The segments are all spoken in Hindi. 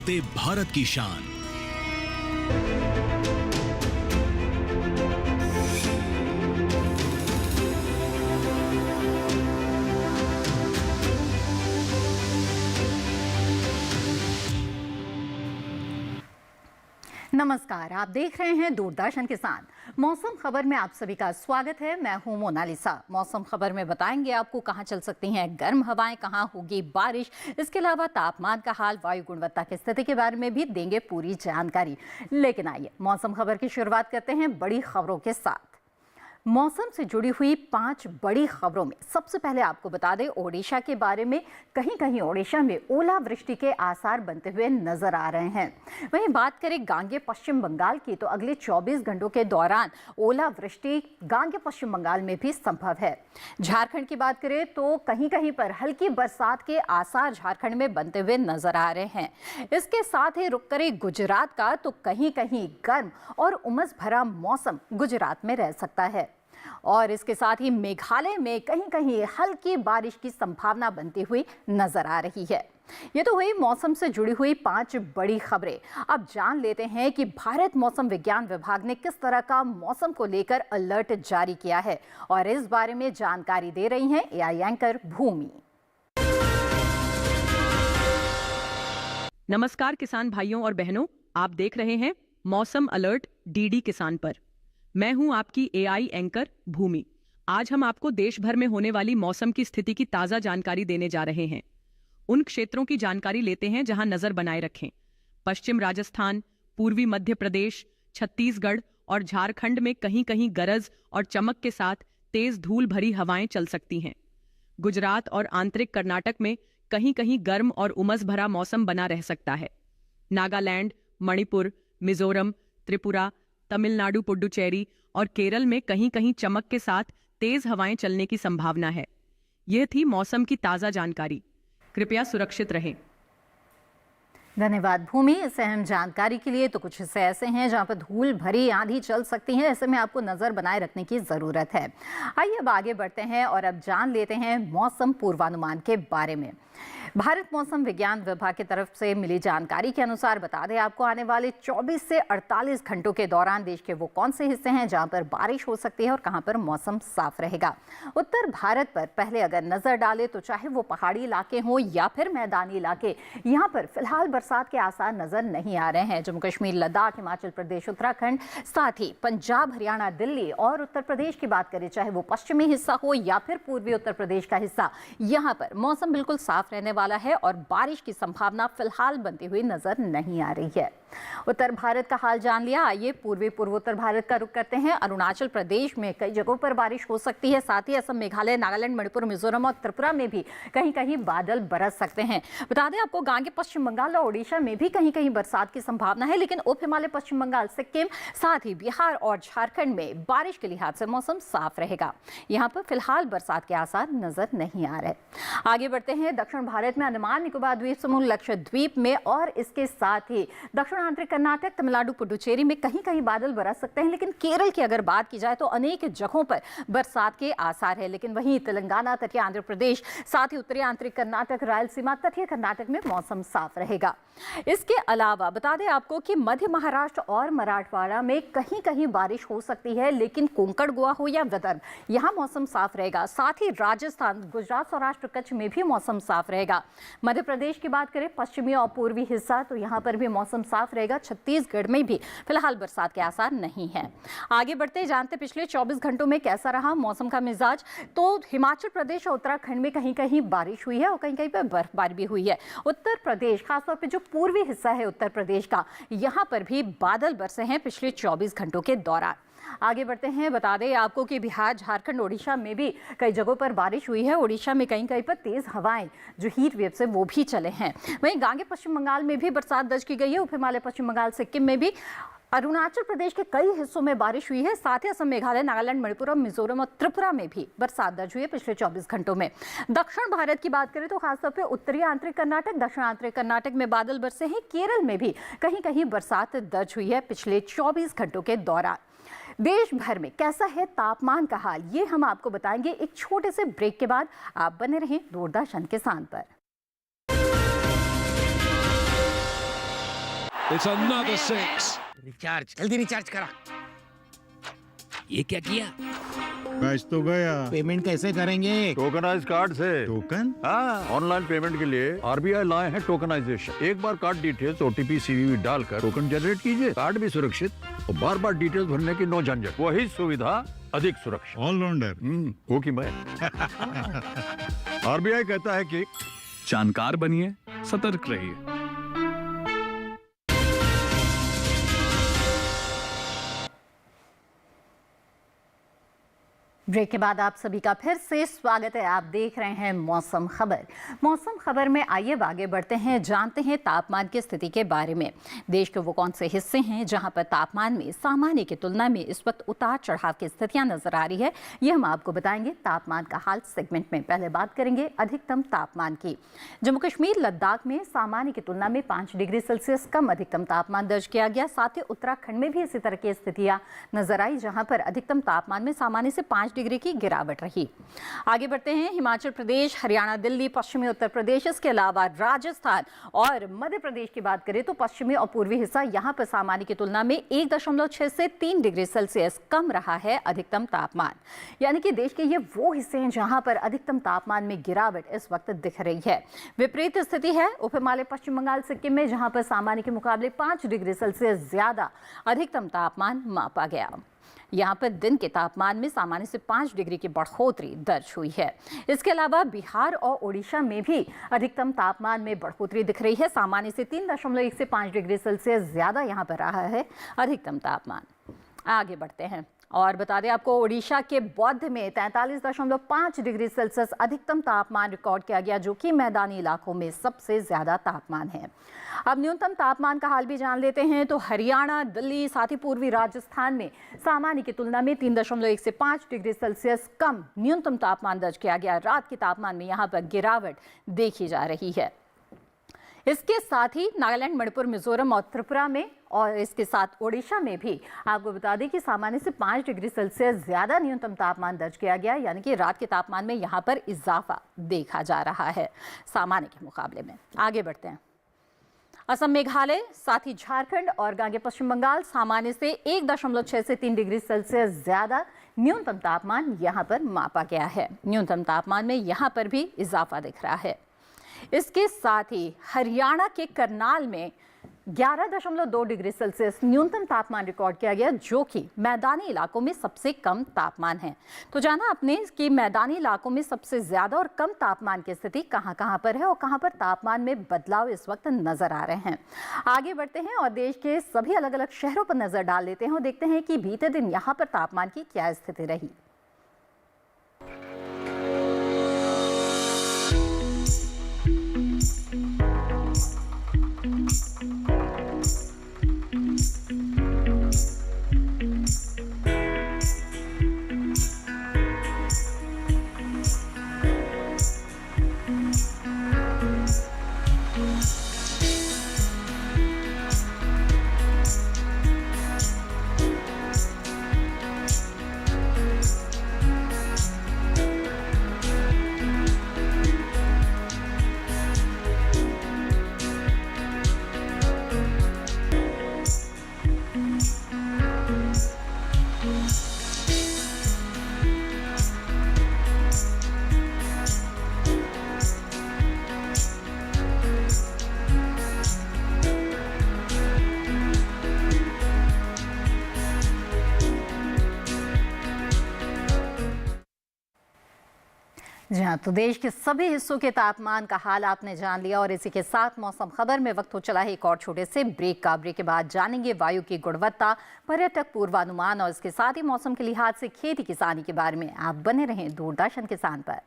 ते भारत की शान। नमस्कार, आप देख रहे हैं दूरदर्शन किसान। मौसम खबर में आप सभी का स्वागत है। मैं हूं मोनालिसा। मौसम खबर में बताएंगे आपको कहां चल सकती हैं गर्म हवाएं, कहां होगी बारिश, इसके अलावा तापमान का हाल, वायु गुणवत्ता की स्थिति के बारे में भी देंगे पूरी जानकारी। लेकिन आइए मौसम खबर की शुरुआत करते हैं बड़ी खबरों के साथ। मौसम से जुड़ी हुई 5 बड़ी खबरों में सबसे पहले आपको बता दें ओडिशा के बारे में। कहीं कहीं ओडिशा में ओलावृष्टि के आसार बनते हुए नजर आ रहे हैं। वहीं बात करें गांगे पश्चिम बंगाल की, तो अगले 24 घंटों के दौरान ओलावृष्टि गांगे पश्चिम बंगाल में भी संभव है। झारखंड की बात करें तो कहीं कहीं पर हल्की बरसात के आसार झारखंड में बनते हुए नजर आ रहे हैं। इसके साथ ही रुक करें गुजरात का, तो कहीं कहीं गर्म और उमस भरा मौसम गुजरात में रह सकता है। और इसके साथ ही मेघालय में कहीं कहीं हल्की बारिश की संभावना बनती हुई नजर आ रही है। ये तो हुई मौसम से जुड़ी हुई 5 बड़ी खबरें। अब जान लेते हैं कि भारत मौसम विज्ञान विभाग ने किस तरह का मौसम को लेकर अलर्ट जारी किया है, और इस बारे में जानकारी दे रही हैं एआई एंकर भूमि। नमस्कार किसान भाइयों और बहनों, आप देख रहे हैं मौसम अलर्ट डीडी किसान पर। मैं हूं आपकी एआई एंकर भूमि। आज हम आपको देश भर में होने वाली मौसम की स्थिति की ताजा जानकारी देने जा रहे हैं। उन क्षेत्रों की जानकारी लेते हैं जहां नजर बनाए रखें। पश्चिम राजस्थान, पूर्वी मध्य प्रदेश, छत्तीसगढ़ और झारखंड में कहीं कहीं गरज और चमक के साथ तेज धूल भरी हवाएं चल सकती हैं। गुजरात और आंतरिक कर्नाटक में कहीं कहीं गर्म और उमस भरा मौसम बना रह सकता है। नागालैंड, मणिपुर, मिजोरम, त्रिपुरा, तमिलनाडु, पुडुचेरी और केरल में कहीं कहीं चमक के साथ तेज हवाएं चलने की संभावना है। यह थी मौसम की ताजा जानकारी। कृपया सुरक्षित रहें। धन्यवाद भूमि इस अहम जानकारी के लिए। तो कुछ हिस्से ऐसे हैं जहां पर धूल भरी आंधी चल सकती है, ऐसे में आपको नजर बनाए रखने की जरूरत है। आइए अब आगे बढ़ते हैं और अब जान लेते हैं मौसम पूर्वानुमान के बारे में। भारत मौसम विज्ञान विभाग की तरफ से मिली जानकारी के अनुसार बता दें आपको, आने वाले 24 से 48 घंटों के दौरान देश के वो कौन से हिस्से हैं जहां पर बारिश हो सकती है और कहां पर मौसम साफ रहेगा। उत्तर भारत पर पहले अगर नजर डालें तो चाहे वो पहाड़ी इलाके हों या फिर मैदानी इलाके, यहाँ पर फिलहाल बरसात के आसार नजर नहीं आ रहे हैं। जम्मू कश्मीर, लद्दाख, हिमाचल प्रदेश, उत्तराखंड, साथ ही पंजाब, हरियाणा, दिल्ली और उत्तर प्रदेश की बात करें, चाहे वो पश्चिमी हिस्सा हो या फिर पूर्वी उत्तर प्रदेश का हिस्सा, यहाँ पर मौसम बिल्कुल साफ रहने वाला है और बारिश की संभावना फिलहाल बनती हुई नजर नहीं आ रही है। उत्तर भारत का हाल जान लिया, आइए पूर्वी पूर्वोत्तर भारत का रुख करते हैं। अरुणाचल प्रदेश में कई जगहों पर बारिश हो सकती है, साथ ही असम, मेघालय, नागालैंड, मणिपुर, मिजोरम और त्रिपुरा में भी कहीं कहीं बादल बरस सकते हैं। बता दें आपको गांगे पश्चिम बंगाल और ओडिशा में भी कहीं कहीं बरसात की संभावना है, लेकिन उप हिमालय पश्चिम बंगाल, सिक्किम, साथ ही बिहार और झारखंड में बारिश के लिहाज से मौसम साफ रहेगा। यहाँ पर फिलहाल बरसात के आसार नजर नहीं आ रहे। आगे बढ़ते हैं दक्षिण भारत में, अंडमान निकोबार द्वीप समूह, लक्षद्वीप में और इसके साथ ही दक्षिण आंतरिक कर्नाटक, तमिलनाडु, पुडुचेरी में कहीं कहीं बादल बरस सकते हैं, लेकिन केरल की अगर बात की जाए तो अनेक जगहों पर बरसात के आसार है। लेकिन वहीं तेलंगाना, तटीय आंध्र प्रदेश, साथ ही उत्तरी आंतरिक कर्नाटक, रायलसीमा, तटीय कर्नाटक में मौसम साफ रहेगा। इसके अलावा बता दें आपको कि मध्य महाराष्ट्र और मराठवाड़ा में कहीं कहीं बारिश हो सकती है, लेकिन कोंकण, गोवा हो या विदर्भ, यहां मौसम साफ रहेगा। साथ ही राजस्थान, गुजरात, सौराष्ट्र, कच्छ में भी मौसम साफ रहेगा। मध्य प्रदेश की बात करें, पश्चिमी और पूर्वी हिस्सा, तो यहां पर भी मौसम साफ रहेगा। छत्तीसगढ़ में भी फिलहाल बरसात के आसार नहीं है। आगे बढ़ते जानते पिछले 24 घंटों में कैसा रहा मौसम का मिजाज। तो हिमाचल प्रदेश और उत्तराखंड में कहीं कहीं बारिश हुई है और कहीं कहीं पर बर्फबारी भी हुई है। उत्तर प्रदेश, खासतौर पर जो पूर्वी हिस्सा है उत्तर प्रदेश का, यहां पर भी बादल बरसे हैं पिछले 24 घंटों के दौरान। आगे बढ़ते हैं, बता दें आपको कि बिहार, झारखंड, ओडिशा में भी कई जगहों पर बारिश हुई है। ओडिशा में कहीं कहीं पर तेज हवाएं जो हीट वेव से वो भी चले हैं। वहीं गांगे पश्चिम बंगाल में भी बरसात दर्ज की गई है। उप हिमालय पश्चिम बंगाल, सिक्किम में भी, अरुणाचल प्रदेश के कई हिस्सों में बारिश हुई है। साथ ही असम, मेघालय, नागालैंड, मणिपुर और मिजोरम और त्रिपुरा में भी बरसात दर्ज हुई है पिछले 24 घंटों में। दक्षिण भारत की बात करें तो खासतौर पर उत्तरी आंतरिक कर्नाटक, दक्षिण आंतरिक कर्नाटक में बादल बरसे हैं। केरल में भी कहीं कहीं बरसात दर्ज हुई है पिछले 24 घंटों के दौरान। देश भर में कैसा है तापमान का हाल, ये हम आपको बताएंगे एक छोटे से ब्रेक के बाद। आप बने रहें दूरदर्शन किसान पर। It's another six. रिचार्ज जल्दी रिचार्ज करा। ये क्या किया? मैच तो गया। पेमेंट कैसे करेंगे? टोकनाइज कार्ड से। टोकन? हाँ, ऑनलाइन पेमेंट के लिए आरबीआई लाए हैं टोकनाइजेशन। एक बार कार्ड डिटेल्स, ओटीपी, सीवीवी डालकर टोकन जनरेट कीजिए। कार्ड भी सुरक्षित और बार बार डिटेल्स भरने की नो झंझट। वही सुविधा अधिक सुरक्षित। ऑलराउंडर। वो की मैं। आरबीआई कहता है कि जानकार बनिए, सतर्क रहिए। ब्रेक के बाद आप सभी का फिर से स्वागत है। आप देख रहे हैं मौसम खबर। मौसम खबर में आइए आगे बढ़ते हैं, जानते हैं तापमान की स्थिति के बारे में। देश के वो कौन से हिस्से हैं जहां पर तापमान में सामान्य की तुलना में इस वक्त उतार चढ़ाव की स्थितियां नजर आ रही है, ये हम आपको बताएंगे तापमान का हाल सेगमेंट में। पहले बात करेंगे अधिकतम तापमान की। जम्मू कश्मीर लद्दाख में सामान्य की तुलना में 5 डिग्री सेल्सियस कम अधिकतम तापमान दर्ज किया गया। साथ ही उत्तराखंड में भी इसी तरह की स्थितियां नजर आई, जहां पर अधिकतम तापमान में सामान्य से 5 डिग्री की गिरावट रही। आगे बढ़ते हैं, हिमाचल प्रदेश, हरियाणा, दिल्ली, पश्चिमी उत्तर प्रदेश, इसके अलावा राजस्थान और मध्य प्रदेश की बात करें तो पश्चिमी और पूर्वी हिस्सा यहां पर सामान्य की तुलना में 1.6 से 3 डिग्री सेल्सियस कम रहा है अधिकतम तापमान। यानी कि देश के ये वो हिस्से हैं जहां पर अधिकतम तापमान में गिरावट इस वक्त दिख रही है। विपरीत स्थिति है उप हिमालय, पश्चिम बंगाल, सिक्किम में, जहां पर सामान्य के मुकाबले 5 डिग्री सेल्सियस ज्यादा अधिकतम तापमान मापा गया। यहाँ पर दिन के तापमान में सामान्य से 5 डिग्री की बढ़ोतरी दर्ज हुई है। इसके अलावा बिहार और ओडिशा में भी अधिकतम तापमान में बढ़ोतरी दिख रही है। सामान्य से 3.1 से 5 डिग्री सेल्सियस ज्यादा यहाँ पर रहा है अधिकतम तापमान। आगे बढ़ते हैं और बता दें आपको, ओडिशा के बौद्ध में 43.5 डिग्री सेल्सियस अधिकतम तापमान रिकॉर्ड किया गया, जो कि मैदानी इलाकों में सबसे ज्यादा तापमान है। अब न्यूनतम तापमान का हाल भी जान लेते हैं तो हरियाणा, दिल्ली, साथ ही पूर्वी राजस्थान में सामान्य की तुलना में 3.1 से 5 डिग्री सेल्सियस कम न्यूनतम तापमान दर्ज किया गया। रात के तापमान में यहाँ पर गिरावट देखी जा रही है। इसके साथ ही नागालैंड, मणिपुर, मिजोरम और त्रिपुरा में और इसके साथ ओडिशा में भी आपको बता दें कि सामान्य से 5 डिग्री सेल्सियस ज्यादा न्यूनतम तापमान दर्ज किया गया। यानी कि रात के तापमान में यहाँ पर इजाफा देखा जा रहा है सामान्य के मुकाबले में। आगे बढ़ते हैं, असम, मेघालय, साथ ही झारखंड और गांगे पश्चिम बंगाल सामान्य से 1.6 से 3 डिग्री सेल्सियस ज्यादा न्यूनतम तापमान यहाँ पर मापा गया है। न्यूनतम तापमान में यहाँ पर भी इजाफा दिख रहा है। इसके साथ ही हरियाणा के करनाल में 11.2 डिग्री सेल्सियस न्यूनतम तापमान रिकॉर्ड किया गया, जो कि मैदानी इलाकों में सबसे कम तापमान है। तो जाना आपने कि मैदानी इलाकों में सबसे ज्यादा और कम तापमान की स्थिति कहां पर है और कहां पर तापमान में बदलाव इस वक्त नजर आ रहे हैं। आगे बढ़ते हैं और देश के सभी अलग अलग शहरों पर नजर डाल लेते हैं और देखते हैं कि बीते दिन यहाँ पर तापमान की क्या स्थिति रही। जी हाँ, तो देश के सभी हिस्सों के तापमान का हाल आपने जान लिया और इसी के साथ मौसम खबर में वक्त हो चला है एक और छोटे से ब्रेक का। ब्रेक के बाद जानेंगे वायु की गुणवत्ता, पर्यटक पूर्वानुमान और इसके साथ ही मौसम के लिहाज से खेती किसानी के बारे में। आप बने रहें दूरदर्शन किसान पर।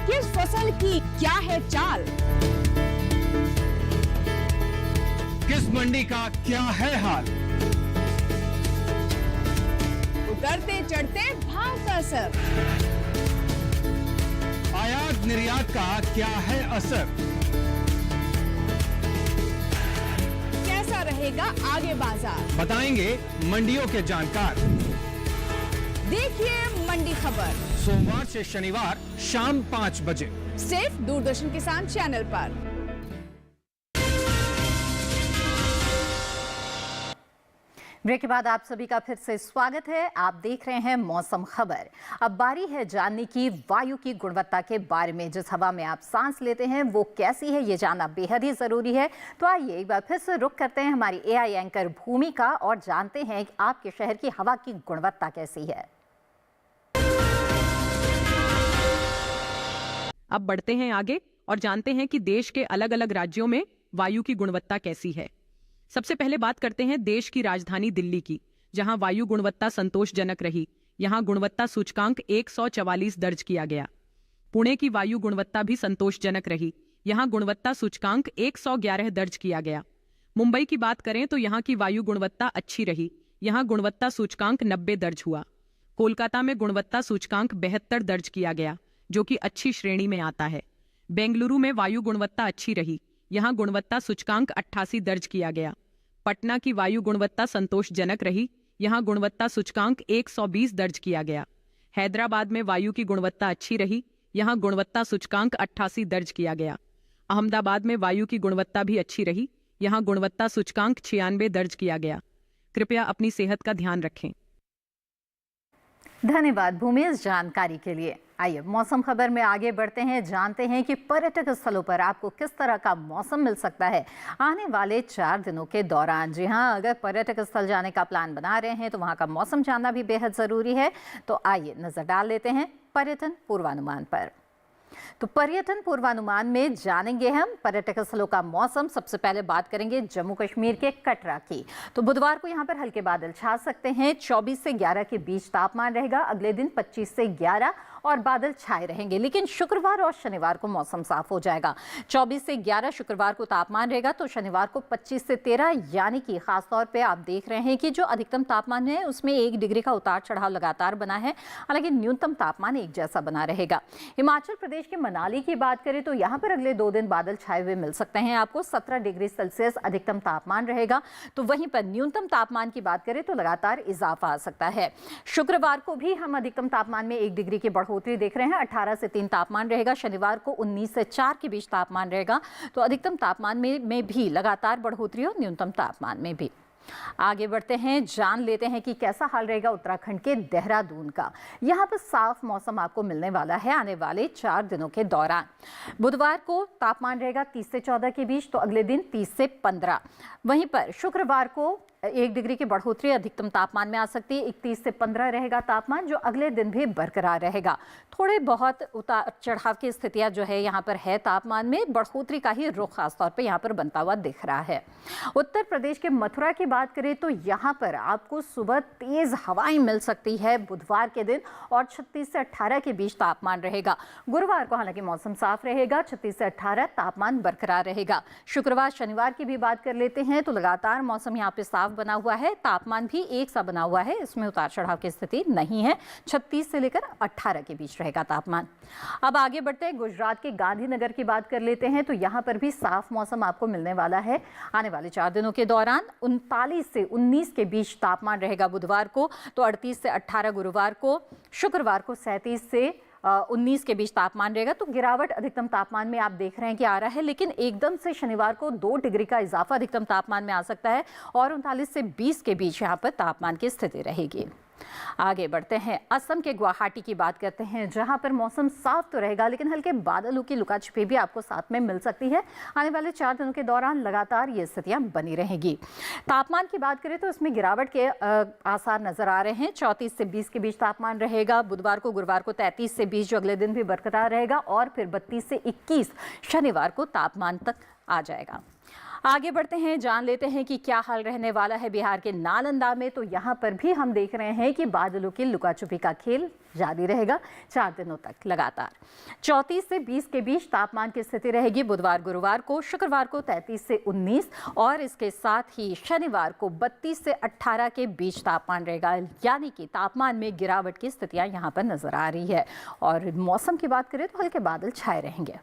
किस फसल की क्या है चाल, किस मंडी का क्या है हाल, उतरते चढ़ते भाव का असर, आयात निर्यात का क्या है असर, कैसा रहेगा आगे बाजार, बताएंगे मंडियों के जानकार। देखिए मंडी खबर सोमवार से शनिवार शाम 5 बजे सिर्फ दूरदर्शन किसान चैनल पर। ब्रेक के बाद आप सभी का फिर से स्वागत है। आप देख रहे हैं मौसम खबर। अब बारी है जानने की वायु की गुणवत्ता के बारे में। जिस हवा में आप सांस लेते हैं वो कैसी है, ये जानना बेहद ही जरूरी है। तो आइए एक बार फिर से रुख करते हैं हमारी एआई एंकर भूमि का और जानते हैं कि आपके शहर की हवा की गुणवत्ता कैसी है। अब बढ़ते हैं आगे और जानते हैं कि देश के अलग अलग राज्यों में वायु की गुणवत्ता कैसी है। सबसे पहले बात करते हैं देश की राजधानी दिल्ली की, जहां वायु गुणवत्ता संतोषजनक रही। यहां गुणवत्ता सूचकांक 144 दर्ज किया गया। पुणे की वायु गुणवत्ता भी संतोषजनक रही। यहां गुणवत्ता सूचकांक 111 दर्ज किया गया। मुंबई की बात करें तो यहां की वायु गुणवत्ता अच्छी रही। यहां गुणवत्ता सूचकांक 90 दर्ज हुआ। कोलकाता में गुणवत्ता सूचकांक 72 दर्ज किया गया, जो कि अच्छी श्रेणी में आता है। बेंगलुरु में वायु गुणवत्ता अच्छी रही। यहां गुणवत्ता सूचकांक 88 दर्ज किया गया। पटना की वायु गुणवत्ता संतोषजनक रही। यहां गुणवत्ता सूचकांक 120 दर्ज किया गया। हैदराबाद में वायु की गुणवत्ता अच्छी रही। यहां गुणवत्ता सूचकांक 88 दर्ज किया गया। अहमदाबाद में वायु की गुणवत्ता भी अच्छी रही। यहां गुणवत्ता सूचकांक 96 दर्ज किया गया। कृपया अपनी सेहत का ध्यान रखें। धन्यवाद भूमि इस जानकारी के लिए। आइए मौसम खबर में आगे बढ़ते हैं, जानते हैं कि पर्यटक स्थलों पर आपको किस तरह का मौसम मिल सकता है आने वाले 4 दिनों के दौरान। जी हां, अगर पर्यटक स्थल जाने का प्लान बना रहे हैं तो वहां का मौसम जानना भी बेहद ज़रूरी है। तो आइए नज़र डाल लेते हैं पर्यटन पूर्वानुमान पर। तो पर्यटन पूर्वानुमान में जानेंगे हम पर्यटक स्थलों का मौसम। सबसे पहले बात करेंगे जम्मू कश्मीर के कटरा की। तो बुधवार को यहां पर हल्के बादल छा सकते हैं। 24 से 11 के बीच तापमान रहेगा। अगले दिन 25 से 11 और बादल छाए रहेंगे, लेकिन शुक्रवार और शनिवार को मौसम साफ हो जाएगा। 24 से 11 शुक्रवार को तापमान रहेगा, तो शनिवार को 25 से 13, यानी कि खास तौर पे आप देख रहे हैं कि जो अधिकतम तापमान है उसमें 1 डिग्री का उतार चढ़ाव लगातार बना है। हालांकि न्यूनतम तापमान एक जैसा बना रहेगा। हिमाचल प्रदेश के मनाली की बात करें तो यहाँ पर अगले 2 दिन बादल छाए हुए मिल सकते हैं आपको। 17 डिग्री सेल्सियस अधिकतम तापमान रहेगा। तो वहीं पर न्यूनतम तापमान की बात करें तो लगातार इजाफा आ सकता है। शुक्रवार को भी हम अधिकतम तापमान में 1 डिग्री की बढ़ोतरी देख रहे हैं। 18 से 3 तापमान रहेगा। शनिवार को 19 से 4 के बीच तापमान रहेगा। तो अधिकतम तापमान में भी लगातार बढ़ोतरी और न्यूनतम तापमान में भी। आगे बढ़ते हैं, जान लेते हैं कि कैसा हाल रहेगा उत्तराखंड के देहरादून का। यहाँ पर साफ मौसम आपको मिलने वाला है आने वाले 4 दिनों के दौरान। बुधवार को तापमान रहेगा 30 से 14 के बीच, तो अगले दिन 30 से 15। वहीं पर शुक्रवार को 1 डिग्री की बढ़ोतरी अधिकतम तापमान में आ सकती है। 31 से 15 रहेगा तापमान, जो अगले दिन भी बरकरार रहेगा। थोड़े बहुत उतार चढ़ाव की स्थितियां जो है यहाँ पर है तापमान में, बढ़ोतरी का ही रुख खासतौर पे यहाँ पर बनता हुआ दिख रहा है। उत्तर प्रदेश के मथुरा की बात करें तो यहाँ पर आपको सुबह तेज हवाएं मिल सकती है बुधवार के दिन, और 36 से 18 के बीच तापमान रहेगा। गुरुवार को हालांकि मौसम साफ रहेगा, 36 से 18 तापमान बरकरार रहेगा। शुक्रवार शनिवार की भी बात कर लेते हैं तो लगातार मौसम यहाँ पे साफ बना हुआ है। तापमान भी एक सा बना हुआ है, इसमें उतार चढ़ाव की स्थिति नहीं है। 36 से लेकर 18 के बीच रहेगा तापमान। अब आगे बढ़ते हैं, गुजरात के गांधीनगर की बात कर लेते हैं तो यहाँ पर भी साफ मौसम आपको मिलने वाला है आने वाले 4 दिनों के दौरान। 39 से 19 के बीच तापमान रहेगा बुधवार को, तो 38 से 18 गुरुवार को। शुक्रवार को 37 से 19 के बीच तापमान रहेगा। तो गिरावट अधिकतम तापमान में आप देख रहे हैं कि आ रहा है, लेकिन एकदम से शनिवार को 2 डिग्री का इजाफा अधिकतम तापमान में आ सकता है, और 39 से 20 के बीच यहाँ पर तापमान की स्थिति रहेगी। आगे बढ़ते हैं, असम के गुवाहाटी की बात करते हैं, जहां पर मौसम साफ तो रहेगा लेकिन हल्के बादलों की लुकाछिपी भी आपको साथ में मिल सकती है। आने वाले 4 दिनों के दौरान लगातार ये स्थितियां बनी रहेंगी। तापमान की बात करें तो इसमें गिरावट के आसार नजर आ रहे हैं। 34 से 20 के बीच तापमान रहेगा बुधवार को। गुरुवार को 33 से 20 जो अगले दिन भी बरकरार रहेगा, और फिर 32 से 21 शनिवार को तापमान तक आ जाएगा। आगे बढ़ते हैं, जान लेते हैं कि क्या हाल रहने वाला है बिहार के नालंदा में। तो यहाँ पर भी हम देख रहे हैं कि बादलों की लुकाछुपी का खेल जारी रहेगा 4 दिनों तक लगातार। 34 से 20 के बीच तापमान की स्थिति रहेगी बुधवार गुरुवार को। शुक्रवार को 33 से 19, और इसके साथ ही शनिवार को 32 से 18 के बीच तापमान रहेगा। यानी कि तापमान में गिरावट की स्थितियाँ यहाँ पर नजर आ रही है। और मौसम की बात करें तो हल्के बादल छाए रहेंगे।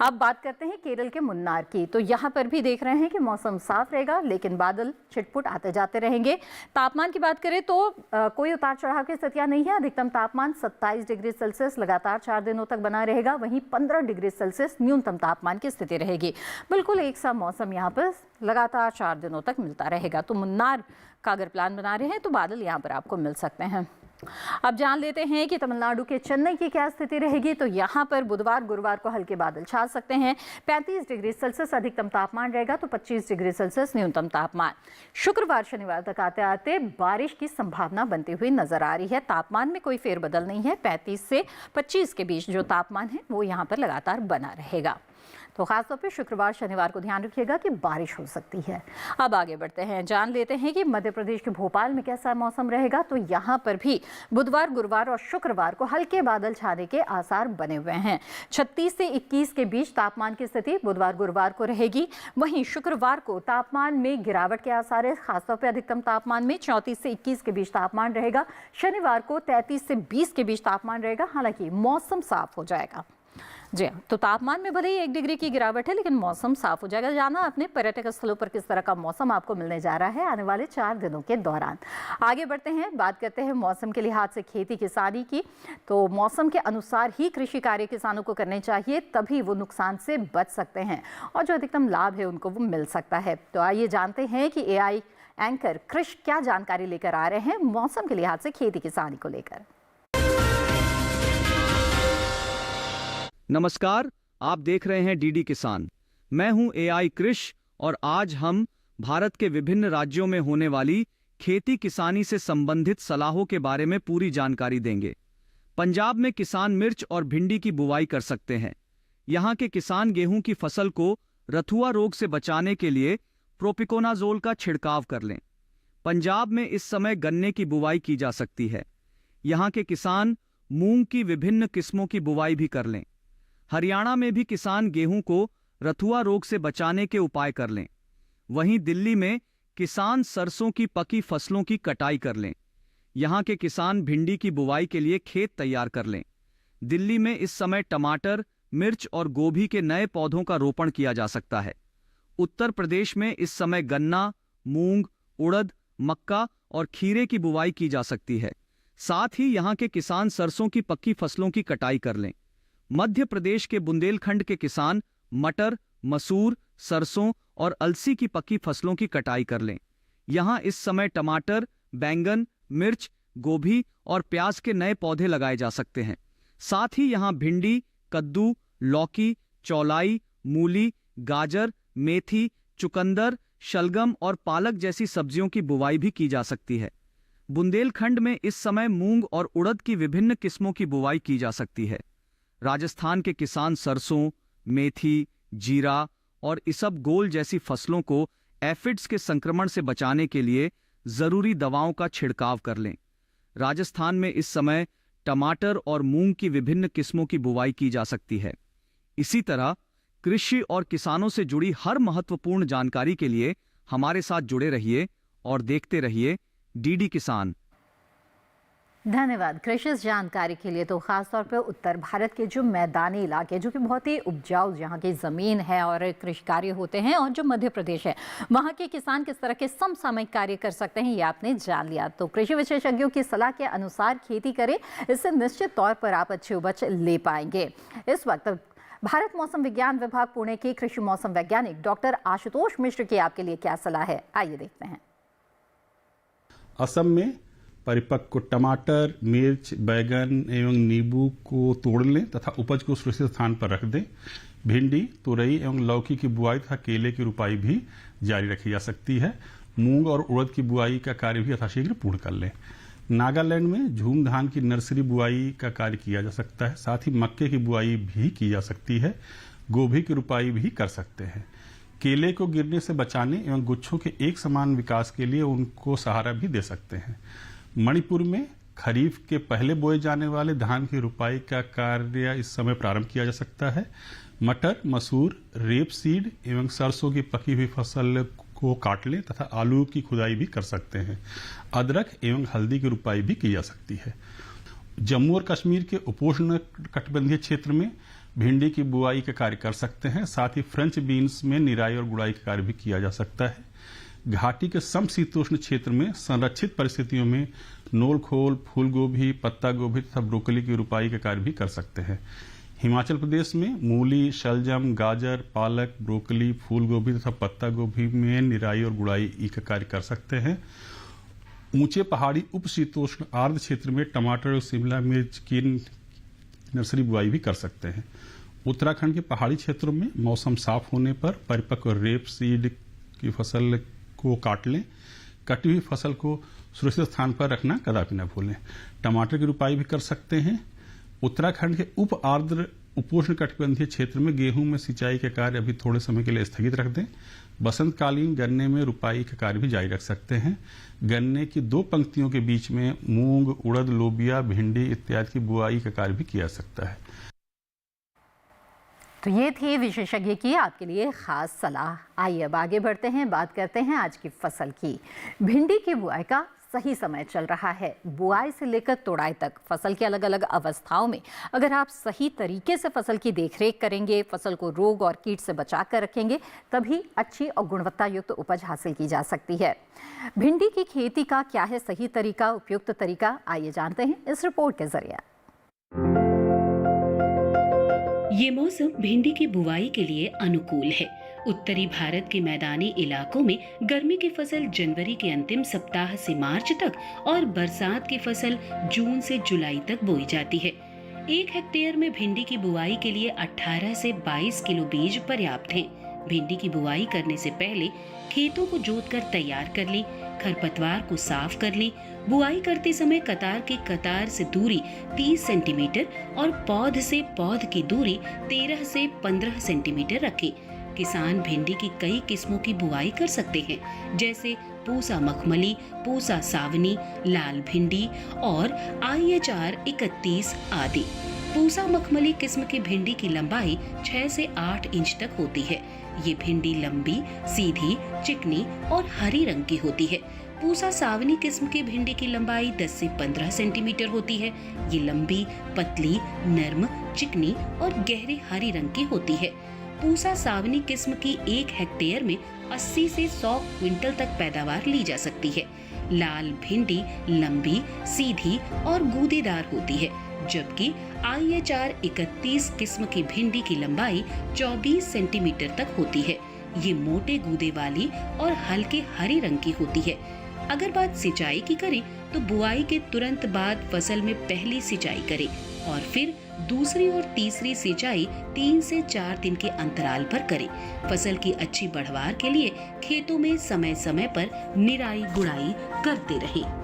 अब बात करते हैं केरल के मुन्नार की। तो यहाँ पर भी देख रहे हैं कि मौसम साफ रहेगा, लेकिन बादल छिटपुट आते जाते रहेंगे। तापमान की बात करें तो कोई उतार चढ़ाव की स्थितियां नहीं है। अधिकतम तापमान 27 डिग्री सेल्सियस लगातार 4 दिनों तक बना रहेगा। वहीं 15 डिग्री सेल्सियस न्यूनतम तापमान की स्थिति रहेगी। बिल्कुल एक सा मौसम यहाँ पर लगातार 4 दिनों तक मिलता रहेगा। तो मुन्नार का अगर प्लान बना रहे हैं तो बादल यहाँ पर आपको मिल सकते हैं। अब जान लेते हैं कि तमिलनाडु के चेन्नई की क्या स्थिति रहेगी। तो यहाँ पर बुधवार गुरुवार को हल्के बादल छा सकते हैं। 35 डिग्री सेल्सियस अधिकतम तापमान रहेगा, तो 25 डिग्री सेल्सियस न्यूनतम तापमान। शुक्रवार शनिवार तक आते आते बारिश की संभावना बनती हुई नजर आ रही है। तापमान में कोई फेरबदल नहीं है। 35 से 25 के बीच जो तापमान है वो यहाँ पर लगातार बना रहेगा। तो खासतौर पर शुक्रवार शनिवार को ध्यान रखिएगा कि बारिश हो सकती है। अब आगे बढ़ते हैं, जान लेते हैं कि मध्य प्रदेश के भोपाल में कैसा मौसम रहेगा। तो यहाँ पर भी बुधवार गुरुवार और शुक्रवार को हल्के बादल छाने के आसार बने हुए हैं। 36 से 21 के बीच तापमान की स्थिति बुधवार गुरुवार को रहेगी। वहीं शुक्रवार को तापमान में गिरावट के आसार है। खासतौर पर अधिकतम तापमान में 34 से 21 के बीच तापमान रहेगा। शनिवार को 33 से 20 के बीच तापमान रहेगा। हालांकि मौसम साफ हो जाएगा। जी हाँ, तो तापमान में भले ही 1 डिग्री की गिरावट है, लेकिन मौसम साफ हो जाएगा। जाना अपने पर्यटक स्थलों पर किस तरह का मौसम आपको मिलने जा रहा है आने वाले 4 दिनों के दौरान। आगे बढ़ते हैं, बात करते हैं मौसम के लिहाज से खेती किसानी की। तो मौसम के अनुसार ही कृषि कार्य किसानों को करने चाहिए, तभी वो नुकसान से बच सकते हैं और जो अधिकतम लाभ है उनको वो मिल सकता है। तो आइए जानते हैं कि AI एंकर कृष क्या जानकारी लेकर आ रहे हैं मौसम के लिहाज से खेती किसानी को लेकर। नमस्कार, आप देख रहे हैं डीडी किसान। मैं हूं AI कृष और आज हम भारत के विभिन्न राज्यों में होने वाली खेती किसानी से संबंधित सलाहों के बारे में पूरी जानकारी देंगे। पंजाब में किसान मिर्च और भिंडी की बुवाई कर सकते हैं। यहां के किसान गेहूं की फसल को रथुआ रोग से बचाने के लिए प्रोपिकोनाजोल का छिड़काव कर लें। पंजाब में इस समय गन्ने की बुवाई की जा सकती है। यहां के किसान मूंग की विभिन्न किस्मों की बुवाई भी कर लें। हरियाणा में भी किसान गेहूं को रथुआ रोग से बचाने के उपाय कर लें। वहीं दिल्ली में किसान सरसों की पकी फसलों की कटाई कर लें। यहां के किसान भिंडी की बुवाई के लिए खेत तैयार कर लें। दिल्ली में इस समय टमाटर, मिर्च और गोभी के नए पौधों का रोपण किया जा सकता है। उत्तर प्रदेश में इस समय गन्ना, मूंग, उड़द, मक्का और खीरे की बुवाई की जा सकती है। साथ ही यहां के किसान सरसों की पक्की फसलों की कटाई कर लें। मध्य प्रदेश के बुंदेलखंड के किसान मटर, मसूर, सरसों और अलसी की पक्की फसलों की कटाई कर लें। यहां इस समय टमाटर, बैंगन, मिर्च, गोभी और प्याज के नए पौधे लगाए जा सकते हैं। साथ ही यहां भिंडी, कद्दू, लौकी, चौलाई, मूली, गाजर, मेथी, चुकंदर, शलगम और पालक जैसी सब्जियों की बुवाई भी की जा सकती है। बुंदेलखंड में इस समय मूंग और उड़द की विभिन्न किस्मों की बुवाई की जा सकती है। राजस्थान के किसान सरसों, मेथी, जीरा और इसबगोल जैसी फसलों को एफिड्स के संक्रमण से बचाने के लिए जरूरी दवाओं का छिड़काव कर लें। राजस्थान में इस समय टमाटर और मूंग की विभिन्न किस्मों की बुवाई की जा सकती है। इसी तरह कृषि और किसानों से जुड़ी हर महत्वपूर्ण जानकारी के लिए हमारे साथ जुड़े रहिए और देखते रहिए डीडी किसान। धन्यवाद कृषि इस जानकारी के लिए। तो खासतौर पर उत्तर भारत के जो मैदानी इलाके जो कि बहुत ही उपजाऊ जहाँ की ज़मीन है और कृषि कार्य होते हैं, और जो मध्य प्रदेश है वहाँ के किसान किस तरह के समसामयिक कार्य कर सकते हैं, ये आपने जान लिया। तो कृषि विशेषज्ञों की सलाह के अनुसार खेती करें, इससे निश्चित तौर पर आप अच्छी उपज ले पाएंगे। इस वक्त भारत मौसम विज्ञान विभाग पुणे के कृषि मौसम वैज्ञानिक डॉक्टर आशुतोष मिश्र की आपके लिए क्या सलाह है, आइए देखते हैं। असम में परिपक्व टमाटर, मिर्च, बैगन एवं नींबू को तोड़ लें तथा उपज को सुरक्षित स्थान पर रख दें। भिंडी, तुरई एवं लौकी की बुआई तथा केले की रुपाई भी जारी रखी जा सकती है। मूंग और उड़द की बुआई का कार्य भी यथाशीघ्र पूर्ण कर लें। नागालैंड में झूम धान की नर्सरी बुआई का कार्य किया जा सकता है। साथ ही मक्के की बुआई भी की जा सकती है। गोभी की रुपाई भी कर सकते हैं। केले को गिरने से बचाने एवं गुच्छों के एक समान विकास के लिए उनको सहारा भी दे सकते हैं। मणिपुर में खरीफ के पहले बोए जाने वाले धान की रुपाई का कार्य इस समय प्रारंभ किया जा सकता है। मटर, मसूर, रेपसीड एवं सरसों की पकी हुई फसल को काट लें तथा आलू की खुदाई भी कर सकते हैं। अदरक एवं हल्दी की रुपाई भी की जा सकती है। जम्मू और कश्मीर के उपोष्ण कटिबंधीय क्षेत्र में भिंडी की बुआई का कार्य कर सकते हैं। साथ ही फ्रेंच बीन्स में निराई और गुड़ाई का कार्य भी किया जा सकता है। घाटी के समशीतोष्ण क्षेत्र में संरक्षित परिस्थितियों में नोलखोल, फूल गोभी, पत्ता गोभी तथा ब्रोकली की रुपाई का कार्य भी कर सकते हैं। हिमाचल प्रदेश में मूली, शलजम, गाजर, पालक, ब्रोकली, फूल गोभी तथा पत्ता गोभी में निराई और गुड़ाई का कार्य कर सकते हैं। ऊंचे पहाड़ी उप शीतोष्ण आर्द्र क्षेत्र में टमाटर और शिमला मिर्च की नर्सरी बुआई भी कर सकते हैं। उत्तराखंड के पहाड़ी क्षेत्रों में मौसम साफ होने पर परिपक्व रेप सीड की फसल को काट लें। कटी हुई फसल को सुरक्षित स्थान पर रखना कदापि न भूलें। टमाटर की रुपाई भी कर सकते हैं। उत्तराखंड के उप आर्द्र उपोष्ण कटिबंधीय क्षेत्र में गेहूं में सिंचाई के कार्य अभी थोड़े समय के लिए स्थगित रख दें। बसंतकालीन गन्ने में रुपाई का कार्य भी जारी रख सकते हैं। गन्ने की 2 पंक्तियों के बीच में मूंग, उड़द, लोबिया, भिंडी इत्यादि की बुआई का कार्य भी किया जा सकता है। तो ये थी विशेषज्ञ की आपके लिए खास सलाह। आइए अब आगे बढ़ते हैं, बात करते हैं आज की फसल की। भिंडी की बुआई का सही समय चल रहा है। बुआई से लेकर तोड़ाई तक फसल की अलग अलग अवस्थाओं में अगर आप सही तरीके से फसल की देखरेख करेंगे, फसल को रोग और कीट से बचा कर रखेंगे, तभी अच्छी और गुणवत्ता युक्त उपज हासिल की जा सकती है। भिंडी की खेती का क्या है सही तरीका, उपयुक्त तरीका, आइए जानते हैं इस रिपोर्ट के जरिए। ये मौसम भिंडी की बुवाई के लिए अनुकूल है। उत्तरी भारत के मैदानी इलाकों में गर्मी की फसल जनवरी के अंतिम सप्ताह से मार्च तक और बरसात की फसल जून से जुलाई तक बोई जाती है। 1 हेक्टेयर में भिंडी की बुआई के लिए 18 से 22 किलो बीज पर्याप्त हैं। भिंडी की बुआई करने से पहले खेतों को जोतकर तैयार कर लें, खरपतवार को साफ कर लें। बुआई करते समय कतार के कतार से दूरी 30 सेंटीमीटर और पौध से पौध की दूरी 13 से 15 सेंटीमीटर रखें। किसान भिंडी की कई किस्मों की बुआई कर सकते हैं, जैसे पूसा मखमली, पूसा सावनी, लाल भिंडी और IHR 31 आदि। पूसा मखमली किस्म की भिंडी की लंबाई 6 से 8 इंच तक होती है। ये भिंडी लंबी, सीधी, चिकनी और हरी रंग की होती है। पूसा सावनी किस्म की भिंडी की लंबाई 10 से 15 सेंटीमीटर होती है। ये लंबी, पतली, नर्म, चिकनी और गहरे हरी रंग की होती है। पूसा सावनी किस्म की 1 हेक्टेयर में 80 से 100 क्विंटल तक पैदावार ली जा सकती है। लाल भिंडी लंबी, सीधी और गूदेदार होती है, जबकि IHR 31 किस्म की भिंडी की लंबाई 24 सेंटीमीटर तक होती है। ये मोटे गूदे वाली और हल्के हरी रंग की होती है। अगर बात सिंचाई की करें तो बुआई के तुरंत बाद फसल में पहली सिंचाई करें और फिर दूसरी और तीसरी सिंचाई 3 से 4 दिन के अंतराल पर करें। फसल की अच्छी बढ़वार के लिए खेतों में समय समय पर निराई गुड़ाई करते रहें।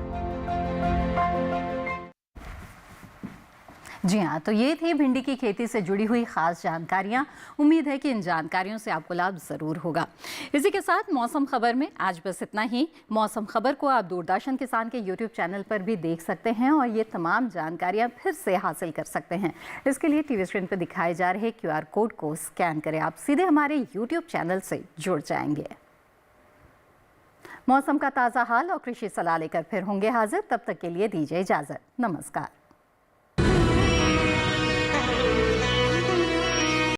जी हाँ, तो ये थी भिंडी की खेती से जुड़ी हुई खास जानकारियाँ। उम्मीद है कि इन जानकारियों से आपको लाभ ज़रूर होगा। इसी के साथ मौसम खबर में आज बस इतना ही। मौसम खबर को आप दूरदर्शन किसान के YouTube चैनल पर भी देख सकते हैं और ये तमाम जानकारियाँ फिर से हासिल कर सकते हैं। इसके लिए टीवी स्क्रीन पर दिखाए जा रहे QR कोड को स्कैन करें, आप सीधे हमारे YouTube चैनल से जुड़ जाएंगे। मौसम का ताज़ा हाल और कृषि सलाह लेकर फिर होंगे हाजिर। तब तक के लिए दीजिए इजाज़त। नमस्कार।